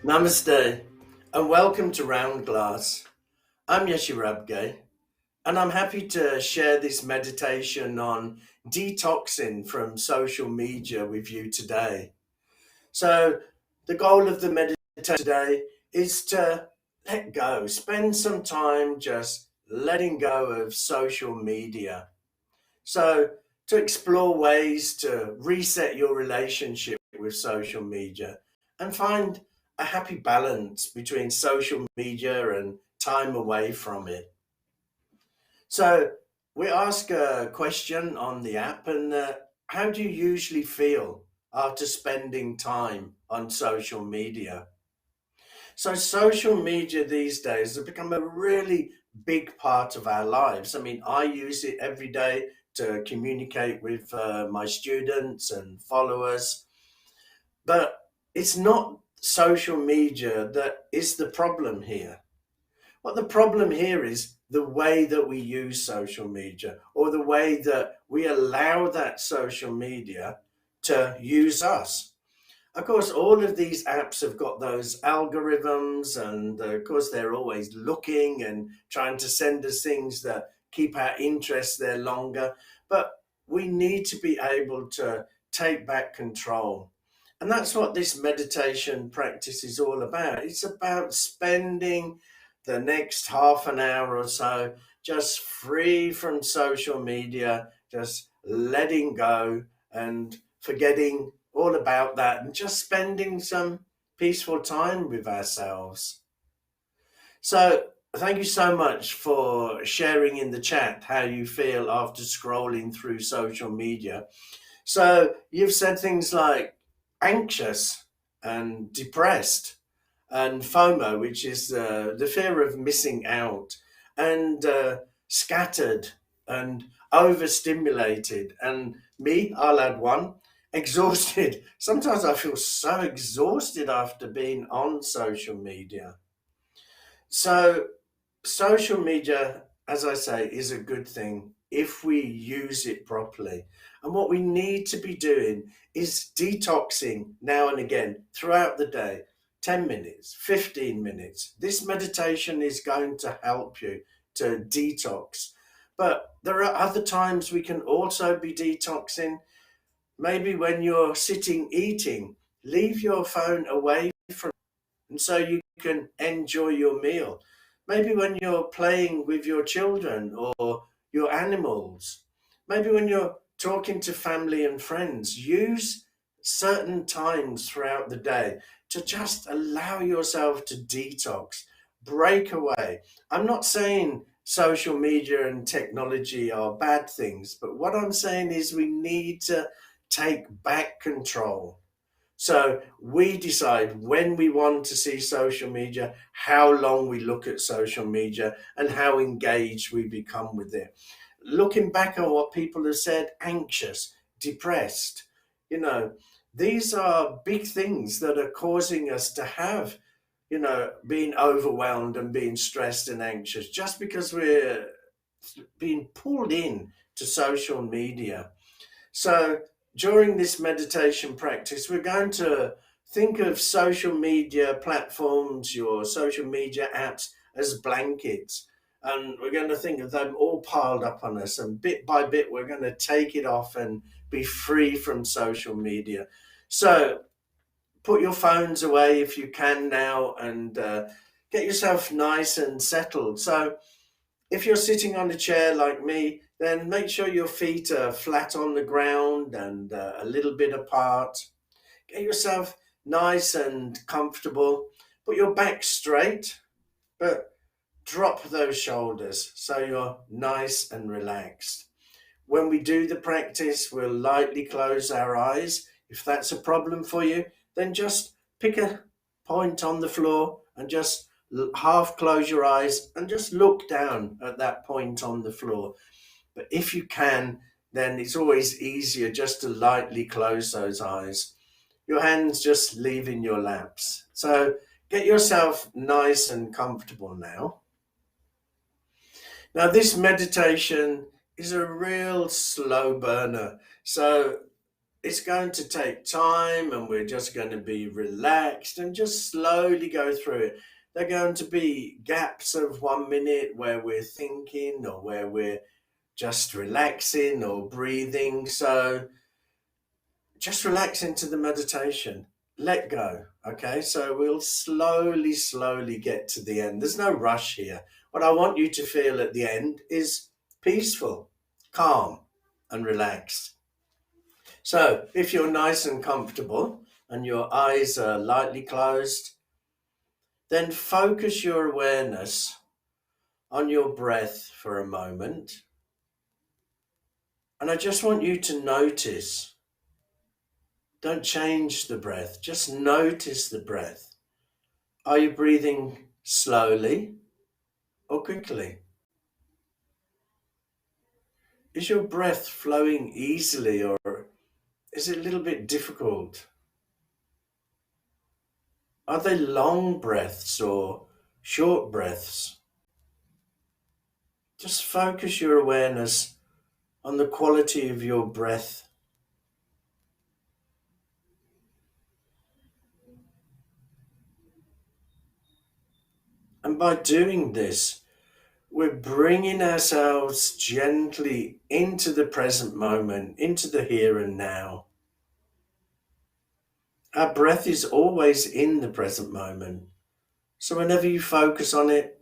Namaste and welcome to Round Glass. I'm Yeshe Rabgye and I'm happy to share this meditation on detoxing from social media with you today. So, the goal of the meditation today is to let go, spend some time just letting go of social media. So, to explore ways to reset your relationship with social media and find a happy balance between social media and time away from it. So, we ask a question on the app, and how do you usually feel after spending time on social media? So, social media these days has become a really big part of our lives. I mean, I use it every day to communicate with my students and followers, but it's not social media that is the problem here. What the problem here is the way that we use social media or the way that we allow that social media to use us. Of course, all of these apps have got those algorithms, and of course, they're always looking and trying to send us things that keep our interest there longer. But we need to be able to take back control. And that's what this meditation practice is all about. It's about spending the next half an hour or so just free from social media, just letting go and forgetting all about that and just spending some peaceful time with ourselves. So, thank you so much for sharing in the chat how you feel after scrolling through social media. So, you've said things like anxious and depressed and FOMO, which is the fear of missing out, and scattered and overstimulated. And me, I'll add one, exhausted. Sometimes I feel so exhausted after being on social media. So, social media, as I say, is a good thing if we use it properly. And what we need to be doing is detoxing now and again throughout the day, 10 minutes, 15 minutes. This meditation is going to help you to detox. But there are other times we can also be detoxing. Maybe when you're sitting eating, leave your phone away from, and so you can enjoy your meal. Maybe when you're playing with your children or your animals. Maybe when you're talking to family and friends, use certain times throughout the day to just allow yourself to detox, break away. I'm not saying social media and technology are bad things, but what I'm saying is we need to take back control. So we decide when we want to see social media, how long we look at social media, and how engaged we become with it. Looking back on what people have said, anxious, depressed, you know, these are big things that are causing us to have, being overwhelmed and being stressed and anxious just because we're being pulled in to social media. So during this meditation practice, we're going to think of social media platforms, your social media apps, as blankets. And we're going to think of them all piled up on us. And bit by bit, we're going to take it off and be free from social media. So put your phones away if you can now and get yourself nice and settled. So if you're sitting on a chair like me, then make sure your feet are flat on the ground and a little bit apart. Get yourself nice and comfortable. Put your back straight, but drop those shoulders so you're nice and relaxed. When we do the practice, we'll lightly close our eyes. If that's a problem for you, then just pick a point on the floor and just half close your eyes and just look down at that point on the floor. But if you can, then it's always easier just to lightly close those eyes. Your hands just leave in your laps. So get yourself nice and comfortable now. Now, this meditation is a real slow burner. So It's going to take time, and we're just going to be relaxed and just slowly go through it. There are going to be gaps of 1 minute where we're thinking or where we're just relaxing or breathing. So just relax into the meditation. Let go. Okay. So we'll slowly get to the end. There's no rush here. What I want you to feel at the end is peaceful, calm, and relaxed. So if you're nice and comfortable and your eyes are lightly closed, then focus your awareness on your breath for a moment. And I just want you to notice. Don't change the breath, just notice the breath. Are you breathing slowly or quickly? Is your breath flowing easily or is it a little bit difficult? Are they long breaths or short breaths? Just focus your awareness on the quality of your breath. And by doing this, we're bringing ourselves gently into the present moment, into the here and now. Our breath is always in the present moment. So whenever you focus on it,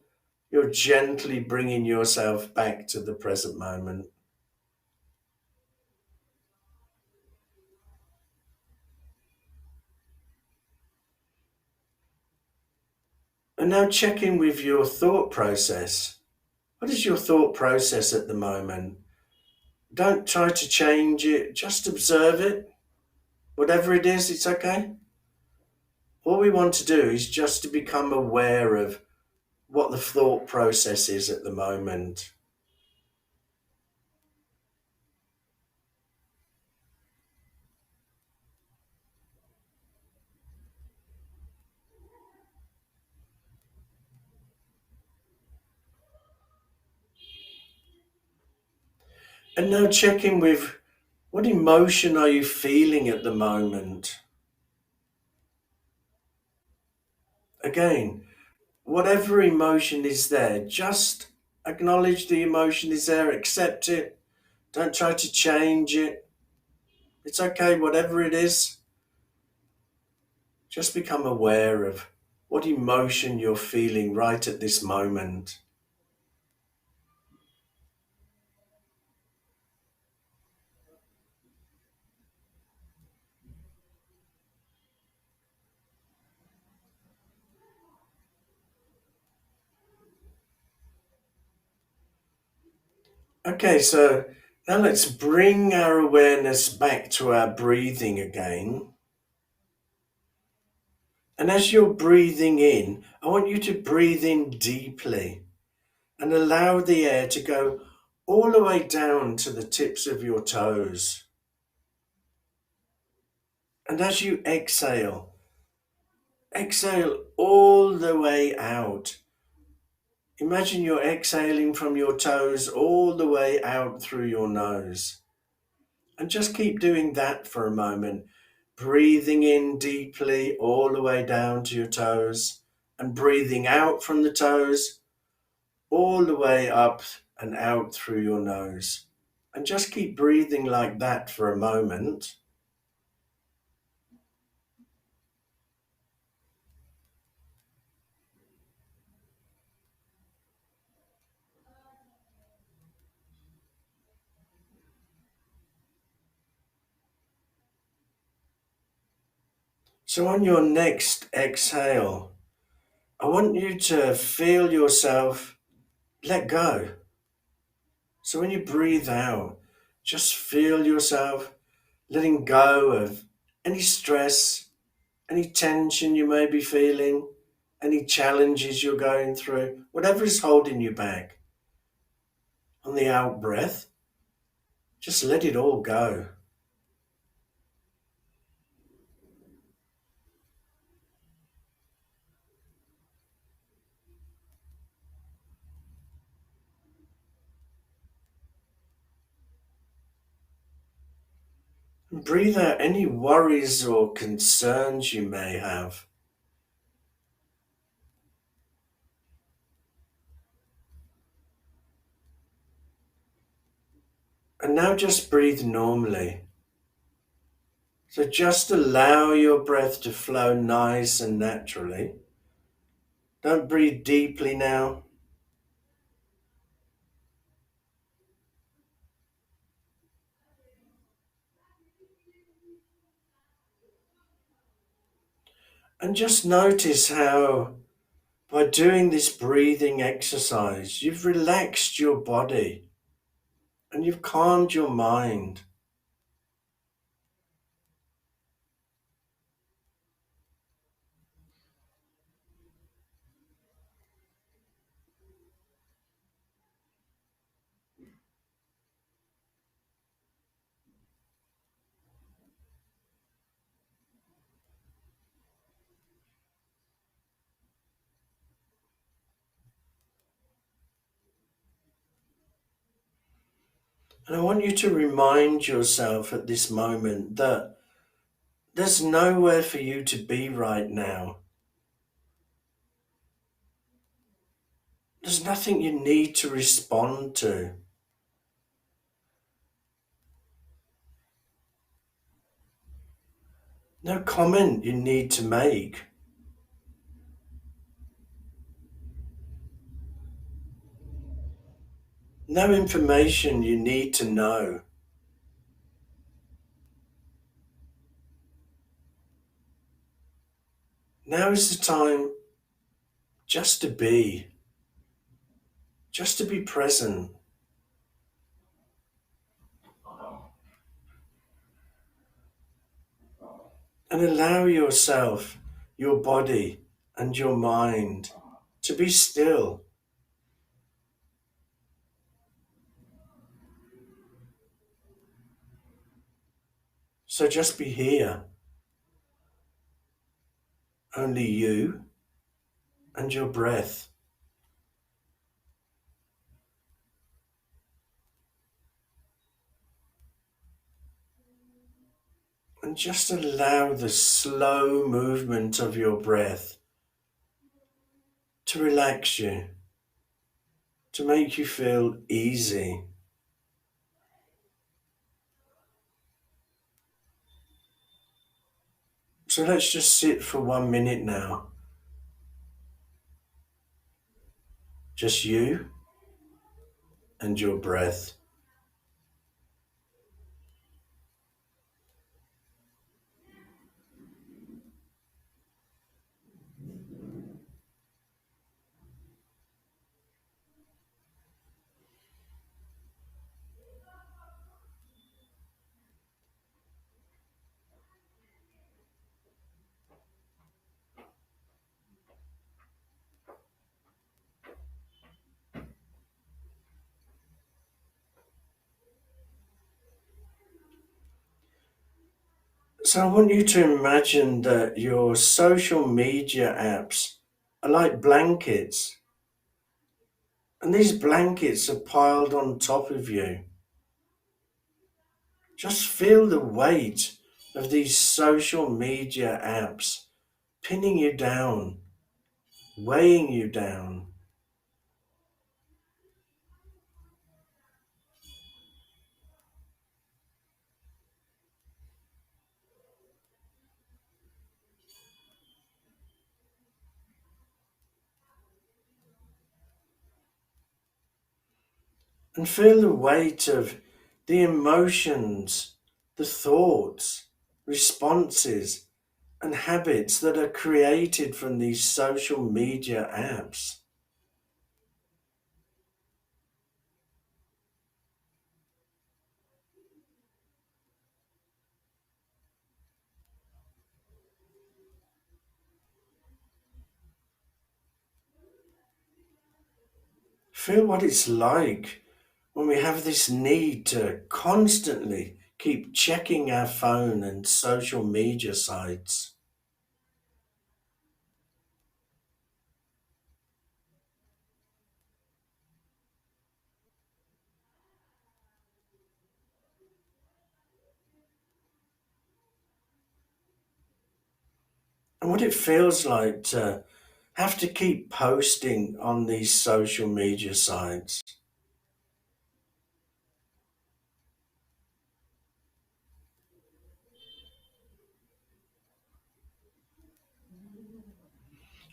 you're gently bringing yourself back to the present moment. And now check in with your thought process. What is your thought process at the moment? Don't try to change it, just observe it. Whatever it is, it's okay. All we want to do is just to become aware of what the thought process is at the moment. And now check in with what emotion are you feeling at the moment? Again, whatever emotion is there, just acknowledge the emotion is there, accept it. Don't try to change it. It's okay, whatever it is. Just become aware of what emotion you're feeling right at this moment. Okay, so now let's bring our awareness back to our breathing again. And as you're breathing in, I want you to breathe in deeply and allow the air to go all the way down to the tips of your toes. And as you exhale, exhale all the way out. Imagine you're exhaling from your toes all the way out through your nose. And just keep doing that for a moment. Breathing in deeply all the way down to your toes and breathing out from the toes all the way up and out through your nose. And just keep breathing like that for a moment. So on your next exhale, I want you to feel yourself let go. So when you breathe out, just feel yourself letting go of any stress, any tension you may be feeling, any challenges you're going through, whatever is holding you back. On the out breath, just let it all go. Breathe out any worries or concerns you may have. And now just breathe normally. So just allow your breath to flow nice and naturally. Don't breathe deeply now. And just notice how by doing this breathing exercise, you've relaxed your body and you've calmed your mind. And I want you to remind yourself at this moment that there's nowhere for you to be right now. There's nothing you need to respond to. No comment you need to make. No information you need to know. Now is the time just to be, just to be present. And allow yourself, your body, and your mind to be still. So just be here, only you and your breath. And just allow the slow movement of your breath to relax you, to make you feel easy. So let's just sit for 1 minute now. Just you and your breath. So I want you to imagine that your social media apps are like blankets, and these blankets are piled on top of you. Just feel the weight of these social media apps pinning you down, weighing you down. And feel the weight of the emotions, the thoughts, responses, and habits that are created from these social media apps. Feel what it's like when we have this need to constantly keep checking our phone and social media sites. and what it feels like to have to keep posting on these social media sites.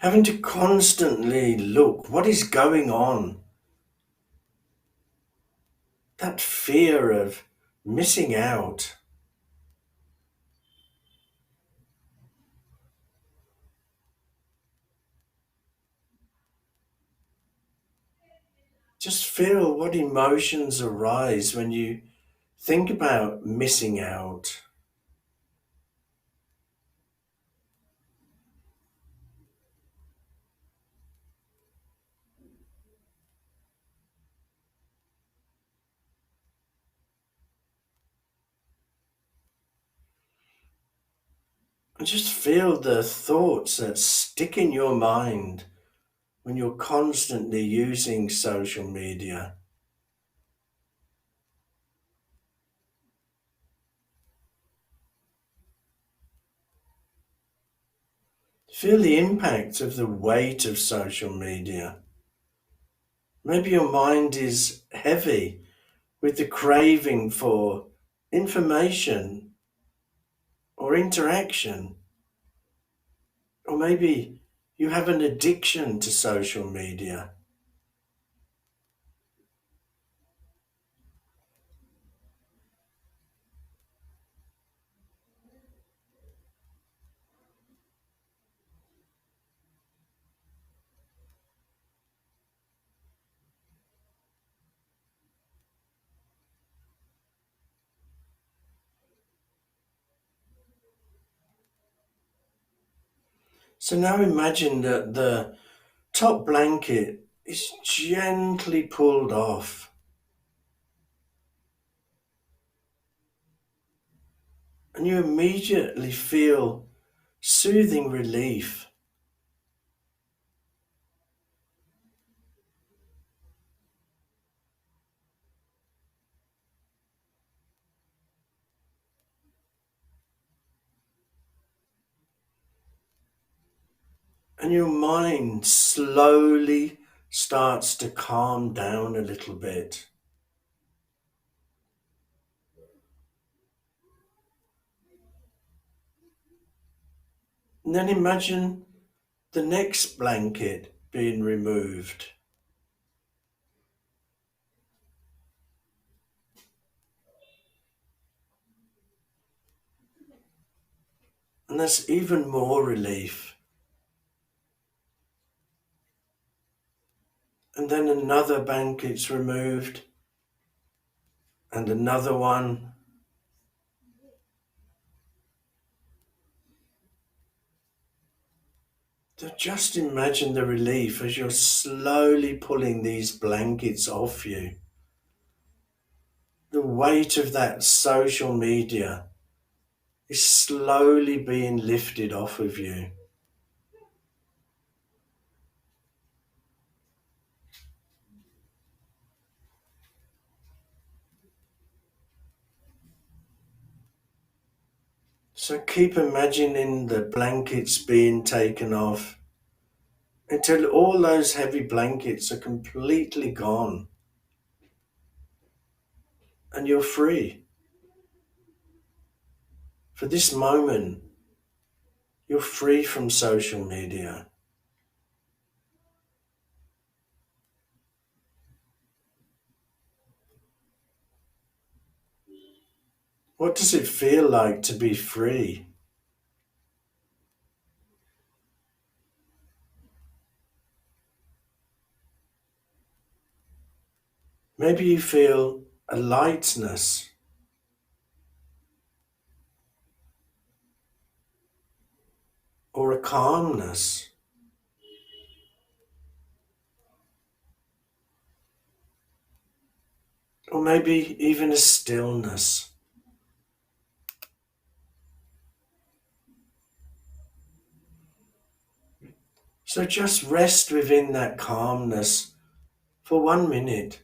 Having to constantly look what is going on. That fear of missing out. Just feel what emotions arise when you think about missing out. And just feel the thoughts that stick in your mind when you're constantly using social media. Feel the impact of the weight of social media. Maybe your mind is heavy with the craving for information or interaction. Or maybe you have an addiction to social media. So now imagine that the top blanket is gently pulled off, and you immediately feel soothing relief. And your mind slowly starts to calm down a little bit. And then imagine the next blanket being removed. And that's even more relief. And then another blanket's removed, and another one. So just imagine the relief as you're slowly pulling these blankets off you. The weight of that social media is slowly being lifted off of you. So keep imagining the blankets being taken off until all those heavy blankets are completely gone and you're free. For this moment, you're free from social media. What does it feel like to be free? Maybe you feel a lightness or a calmness, or maybe even a stillness. So just rest within that calmness for 1 minute.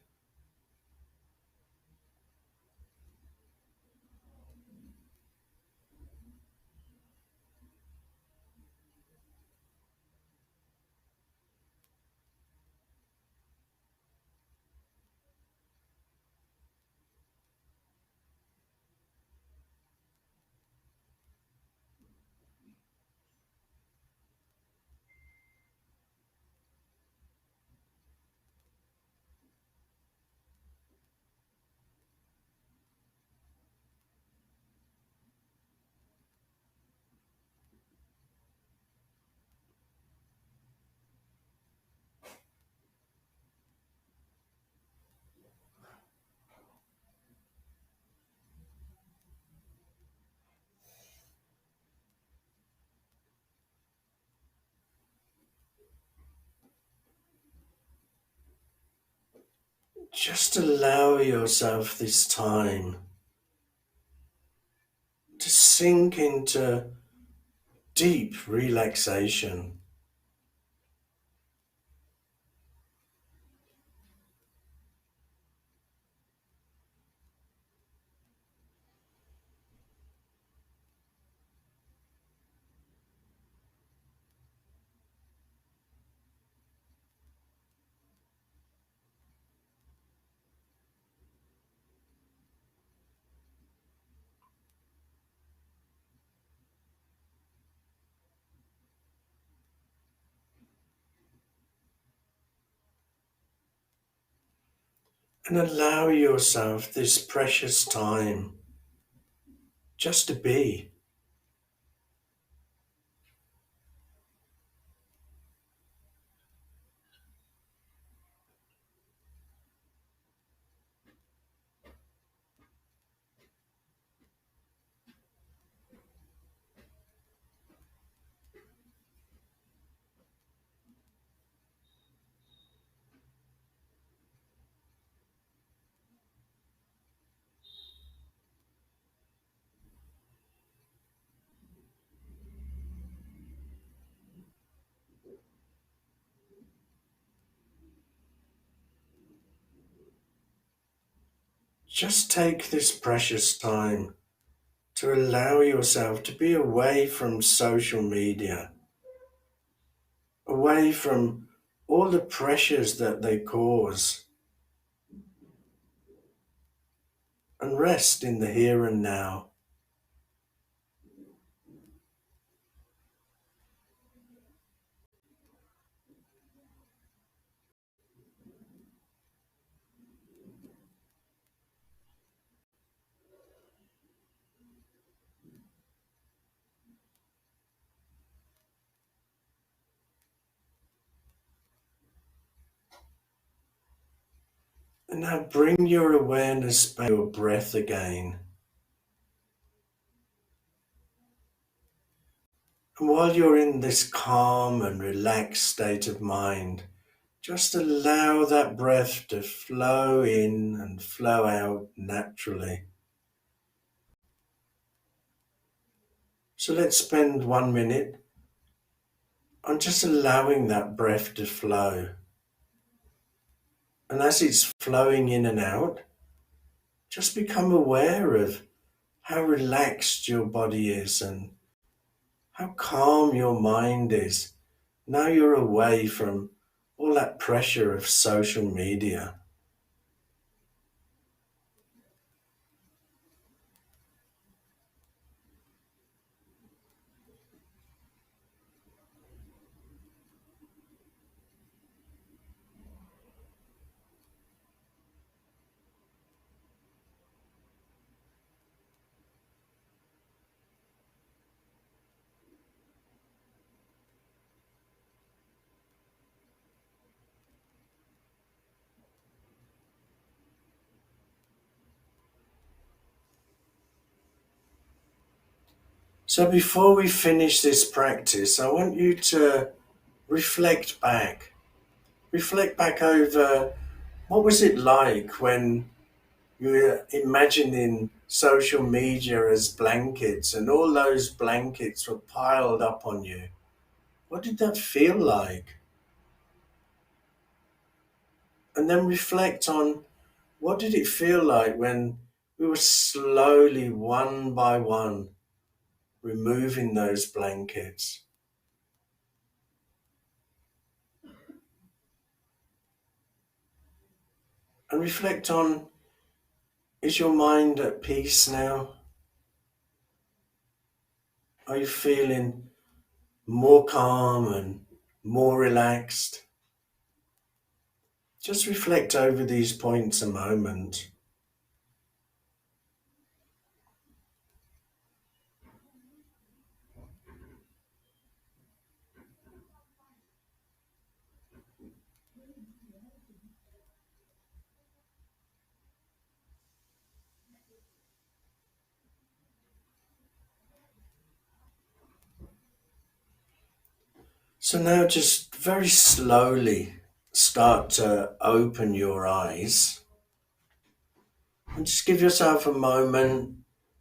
Just allow yourself this time to sink into deep relaxation. And allow yourself this precious time just to be. Just take this precious time to allow yourself to be away from social media, away from all the pressures that they cause, and rest in the here and now. And now bring your awareness back to your breath again. And while you're in this calm and relaxed state of mind, just allow that breath to flow in and flow out naturally. So let's spend 1 minute on just allowing that breath to flow. And as it's flowing in and out, just become aware of how relaxed your body is and how calm your mind is. Now you're away from all that pressure of social media. So before we finish this practice, I want you to reflect back. Reflect back over what was it like when you were imagining social media as blankets and all those blankets were piled up on you. What did that feel like? And then reflect on what did it feel like when we were slowly, one by one, removing those blankets. And reflect on, is your mind at peace now? Are you feeling more calm and more relaxed? Just reflect over these points a moment. So now just very slowly start to open your eyes, and just give yourself a moment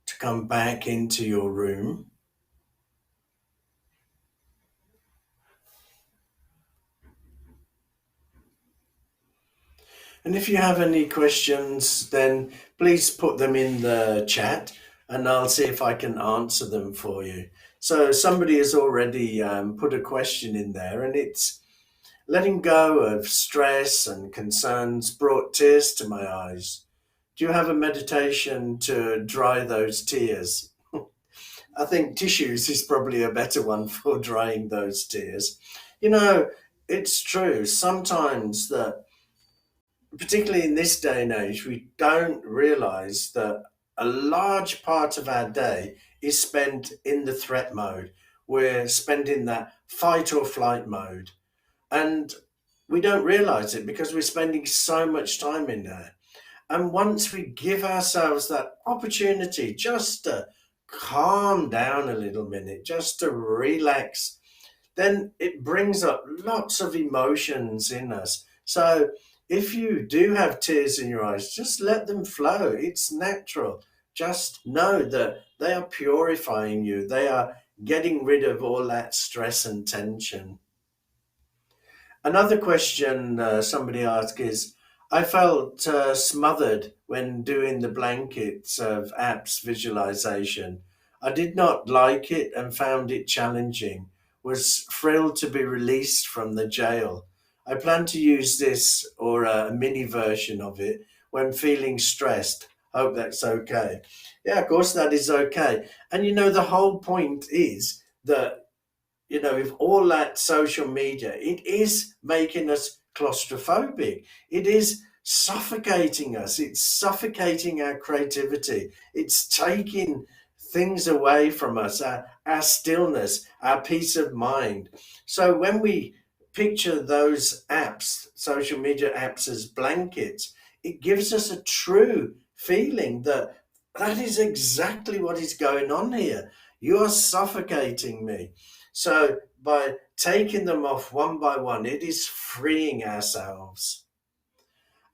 to come back into your room. And if you have any questions, then please put them in the chat and I'll see if I can answer them for you. So, somebody has already put a question in there, and it's letting go of stress and concerns brought tears to my eyes. Do you have a meditation to dry those tears? I think tissues is probably a better one for drying those tears. You know, it's true. Sometimes that, particularly in this day and age, we don't realize that a large part of our day is spent in the threat mode. We're spending that fight or flight mode. And we don't realize it because we're spending so much time in there. And once we give ourselves that opportunity just to calm down a little minute, just to relax, then it brings up lots of emotions in us. So if you do have tears in your eyes, just let them flow. It's natural. Just know that they are purifying you, they are getting rid of all that stress and tension. Another question somebody asked is, I felt smothered when doing the blankets of apps visualization. I did not like it and found it challenging. Was thrilled to be released from the jail. I plan to use this or a mini version of it when feeling stressed. Hope that's okay. Yeah, of course, that is okay. And the whole point is that with all that social media, it is making us claustrophobic. It is suffocating us. It's suffocating our creativity. It's taking things away from us, our stillness, our peace of mind. So when we picture those apps, social media apps, as blankets, it gives us a true feeling that that is exactly what is going on here. You are suffocating me. So by taking them off one by one, it is freeing ourselves.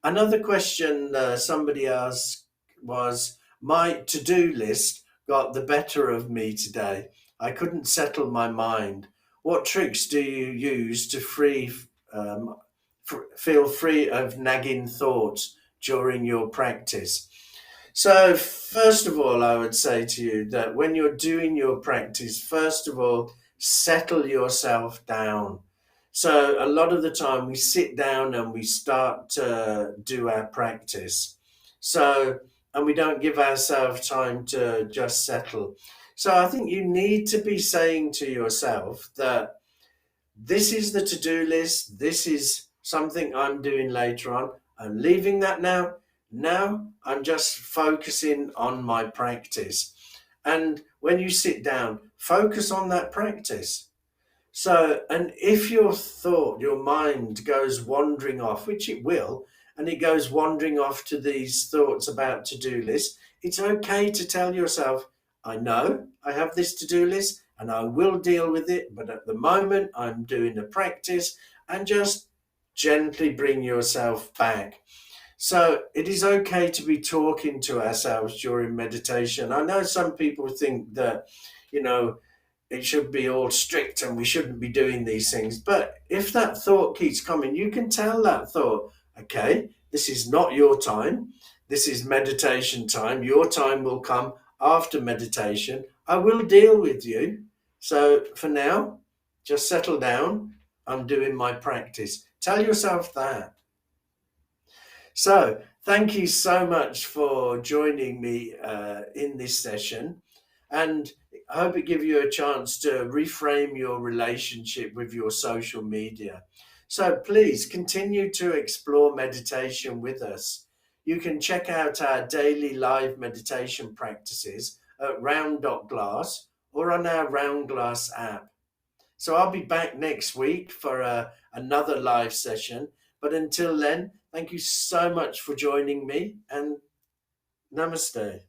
Another question somebody asked was, my to do list got the better of me today. I couldn't settle my mind. What tricks do you use to um, feel free of nagging thoughts during your practice? So, first of all, I would say to you that when you're doing your practice, first of all, settle yourself down. So, a lot of the time we sit down and we start to do our practice. So, and we don't give ourselves time to just settle. So, I think you need to be saying to yourself that this is the to do list. This is something I'm doing later on. I'm leaving that now. Now I'm just focusing on my practice. And when you sit down, focus on that practice. So, and if your thought, your mind goes wandering off, which it will, and it goes wandering off to these thoughts about to do lists, it's okay to tell yourself, I know I have this to do list and I will deal with it, but at the moment I'm doing a practice, and just gently bring yourself back. So it is okay to be talking to ourselves during meditation. I know some people think that, you know, it should be all strict and we shouldn't be doing these things. But if that thought keeps coming, you can tell that thought, okay, this is not your time. This is meditation time. Your time will come after meditation. I will deal with you. So for now, just settle down. I'm doing my practice. Tell yourself that. So, thank you so much for joining me in this session. And I hope it gives you a chance to reframe your relationship with your social media. So, please continue to explore meditation with us. You can check out our daily live meditation practices at round.glass or on our Round Glass app. So I'll be back next week for another live session. But until then, thank you so much for joining me, and namaste.